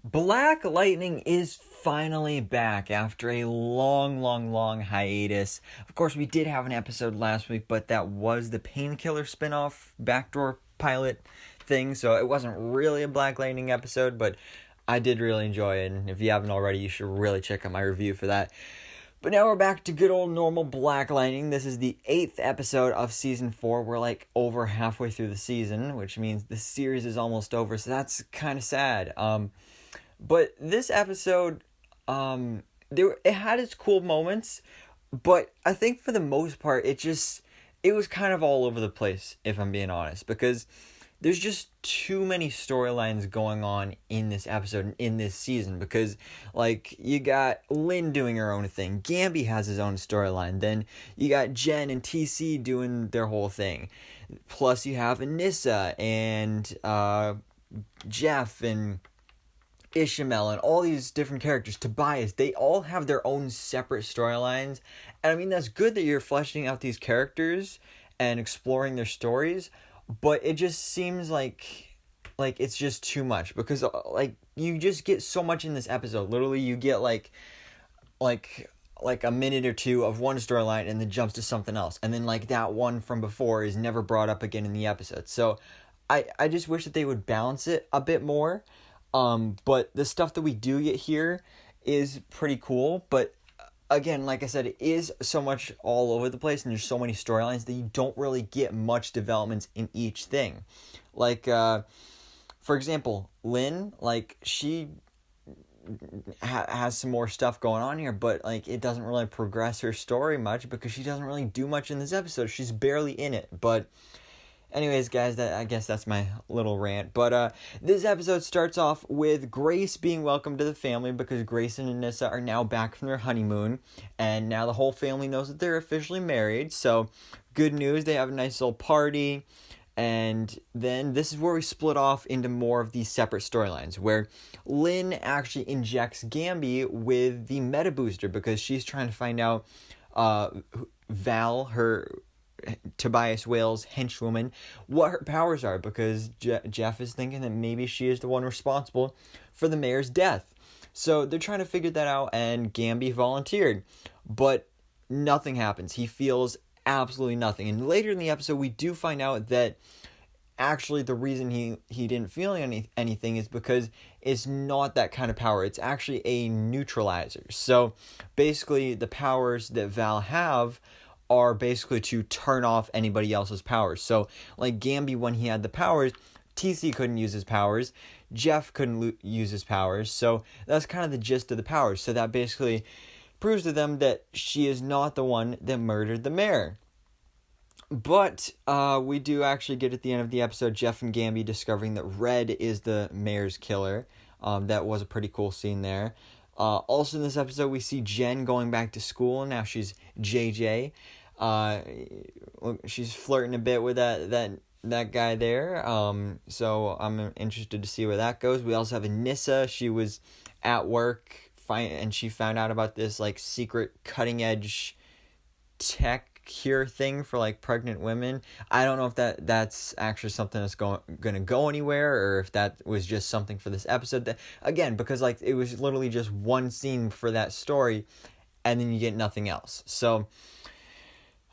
Black Lightning is finally back after a long hiatus. Of course, we did have an episode last week, but that was the Painkiller spinoff backdoor pilot thing, so it wasn't really a Black Lightning episode, but I did really enjoy it, and if you haven't already, you should really check out my review for that. But now we're back to good old normal Black Lightning. This is the 8th episode of Season 4. We're like over halfway through the season, which means the series is almost over, so that's kind of sad. But this episode, it had its cool moments, but I think for the most part, it was kind of all over the place, if I'm being honest, because there's just too many storylines going on in this episode, in this season, because, like, you got Lynn doing her own thing, Gamby has his own storyline, then you got Jen and TC doing their whole thing, plus you have Anissa and, Jeff and Ishmael and all these different characters, Tobias, they all have their own separate storylines, and I mean, that's good that you're fleshing out these characters and exploring their stories, but it just seems like it's just too much, because like you just get so much in this episode. Literally you get like a minute or two of one storyline and then jumps to something else, and then like that one from before is never brought up again in the episode. So I just wish that they would balance it a bit more. But the stuff that we do get here is pretty cool, but again, like I said, it is so much all over the place, and there's so many storylines that you don't really get much developments in each thing. Like, for example, Lynn, like, she has some more stuff going on here, but, like, it doesn't really progress her story much because she doesn't really do much in this episode. She's barely in it, but anyways, guys, I guess that's my little rant. But this episode starts off with Grace being welcomed to the family because Grace and Anissa are now back from their honeymoon. And now the whole family knows that they're officially married. So, good news, they have a nice little party. And then this is where we split off into more of these separate storylines, where Lynn actually injects Gamby with the Meta Booster because she's trying to find out Val, her Tobias Whale's henchwoman, what her powers are, because Jeff is thinking that maybe she is the one responsible for the mayor's death. So they're trying to figure that out, and Gamby volunteered, but nothing happens. He feels absolutely nothing. And later in the episode, we do find out that actually the reason he didn't feel anything is because it's not that kind of power. It's actually a neutralizer. So basically the powers that Val have are basically to turn off anybody else's powers. So, like Gamby, when he had the powers, TC couldn't use his powers, Jeff couldn't use his powers, so that's kind of the gist of the powers. So that basically proves to them that she is not the one that murdered the mayor. But we do actually get at the end of the episode Jeff and Gamby discovering that Red is the mayor's killer. That was a pretty cool scene there. Also in this episode, we see Jen going back to school. Now she's JJ. She's flirting a bit with that guy there. So I'm interested to see where that goes. We also have Anissa. She was at work and she found out about this like secret cutting edge tech cure thing for like pregnant women. I don't know if that's actually something that's going to go anywhere, or if that was just something for this episode. That, again, because like it was literally just one scene for that story, and then you get nothing else. So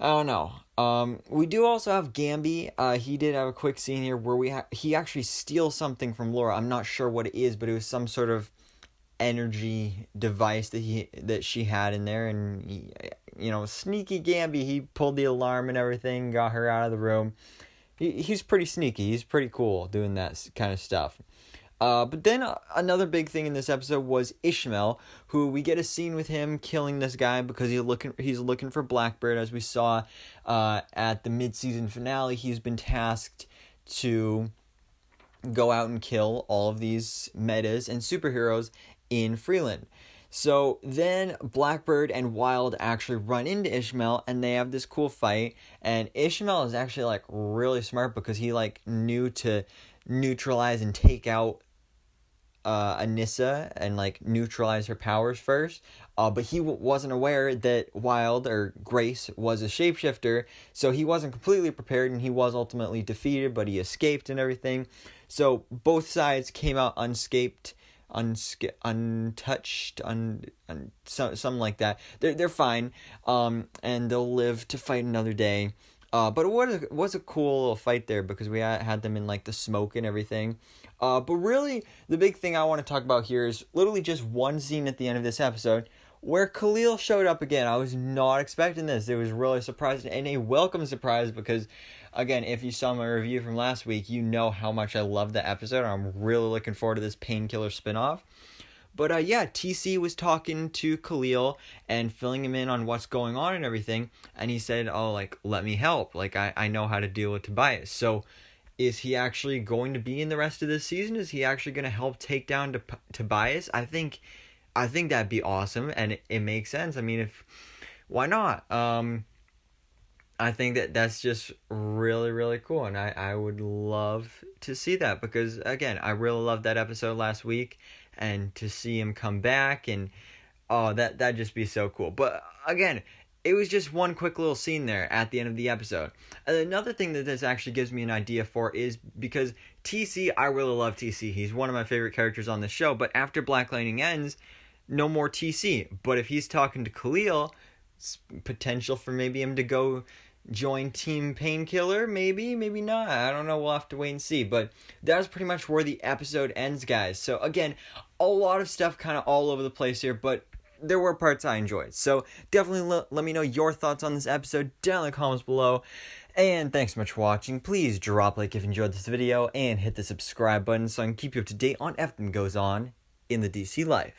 I don't know. We do also have Gamby. He did have a quick scene here where he actually steals something from Laura. I'm not sure what it is, but it was some sort of energy device that she had in there, and he, sneaky Gamby, he pulled the alarm and everything, got her out of the room. He's pretty sneaky. He's pretty cool doing that kind of stuff. But then another big thing in this episode was Ishmael, who we get a scene with him killing this guy because he's looking for Blackbird. As we saw at the mid-season finale, he's been tasked to go out and kill all of these metas and superheroes in Freeland. So then Blackbird and Wild actually run into Ishmael, and they have this cool fight, and Ishmael is actually like really smart because he like knew to neutralize and take out Anissa and like neutralize her powers first, but he wasn't aware that Wild or Grace was a shapeshifter, so he wasn't completely prepared, and he was ultimately defeated, but he escaped and everything. So both sides came out unscathed untouched, something like that. They're fine, and they'll live to fight another day. But it was a cool little fight there because we had them in like the smoke and everything. But really, the big thing I want to talk about here is literally just one scene at the end of this episode where Khalil showed up again. I was not expecting this. It was really surprising and a welcome surprise because, again, if you saw my review from last week, you know how much I love that episode. I'm really looking forward to this Painkiller spinoff. But TC was talking to Khalil and filling him in on what's going on and everything. And he said, let me help. I know how to deal with Tobias. So is he actually going to be in the rest of this season? Is he actually going to help take down Tobias? I think that'd be awesome. And it makes sense. I mean, why not? I think that's just really, really cool. And I would love to see that because, again, I really loved that episode last week. And to see him come back and that'd just be so cool. But again, it was just one quick little scene there at the end of the episode. And another thing that this actually gives me an idea for is because TC, I really love TC. He's one of my favorite characters on the show. But after Black Lightning ends, no more TC. But if he's talking to Khalil, it's potential for maybe him to go join Team Painkiller, maybe not. I don't know. We'll have to wait and see. But that's pretty much where the episode ends, guys. So again, a lot of stuff kind of all over the place here, but there were parts I enjoyed. So definitely let me know your thoughts on this episode down in the comments below. And thanks so much for watching. Please drop a like if you enjoyed this video and hit the subscribe button so I can keep you up to date on everything that goes on in the DC life.